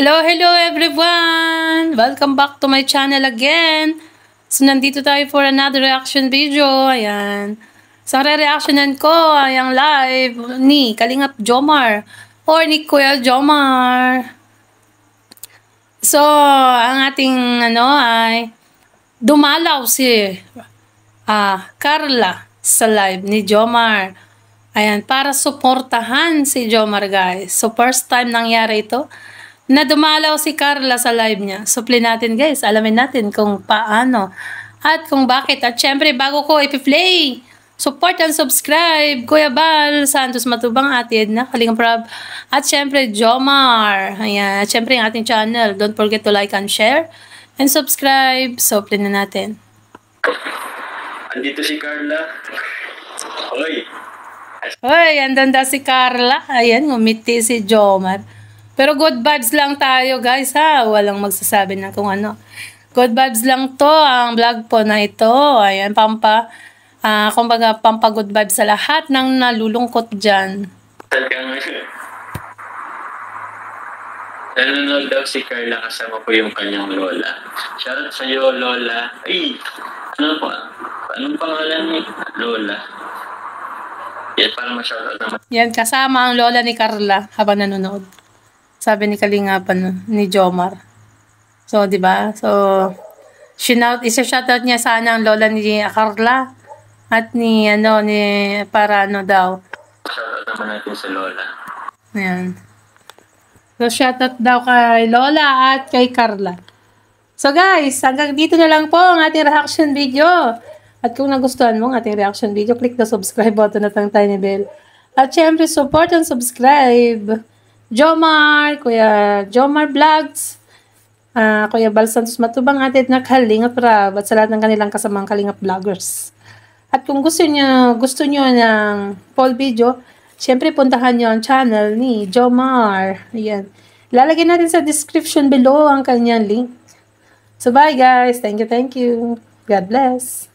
Hello, hello everyone! Welcome back to my channel again. So, nandito tayo for another reaction video. Ayan. So, re-reactionan ko ay ang live ni Kalingap Jomar or ni Kuya Jomar. So, ang ating ay dumalaw si Carla sa live ni Jomar. Ayan, para suportahan si Jomar, guys. So, first time nangyari ito na dumalaw si Carla sa live niya. Supli natin, guys. Alamin natin kung paano at kung bakit. At syempre, bago ko ipi-play, support and subscribe, Kuya Bal Santos Matubang, Ate Edna, Kalingap Rob, at syempre, Jomar. Ayan. At syempre, yung ating channel. Don't forget to like and share and subscribe. Supli na natin. Andito si Carla. Hoy! Hoy, andun daw si Carla. Ayan, ngumiti si Jomar. Pero good vibes lang tayo, guys, ha. Walang magsasabi ng kung ano. Good vibes lang to, ang vlog po na ito. Ayan, kumbaga, good vibes sa lahat ng nalulungkot dyan. Nanonood daw si Carla kasama po yung kanyang lola. Shoutout sa iyo, Lola. Ay! Ano pa? Anong pangalan ni Lola? Yan, para ma-shoutout naman. Yan, kasama ang lola ni Carla habang nanonood. Sabi ni Kalingapan ni Jomar. So, di ba? So, isa-shoutout niya sana ang lola ni Carla at para daw. Shoutout naman natin sa lola. Ayan. So, shoutout daw kay lola at kay Carla. So, guys, hanggang dito na lang po ang ating reaction video. At kung nagustuhan mo ang ating reaction video, click the subscribe button at ang tiny bell. At syempre, support and subscribe. Jomar, Kuya Jomar Vlogs, Kuya Bal Santos Matubang, Ate Edna, Kalingap Rob, at sa lahat ng kanilang kasamang Kalingap Vloggers. At kung gusto nyo ng full video, syempre puntahan nyo ang channel ni Jomar. Ayan. Ilalagay natin sa description below ang kanyang link. So bye guys. Thank you. God bless.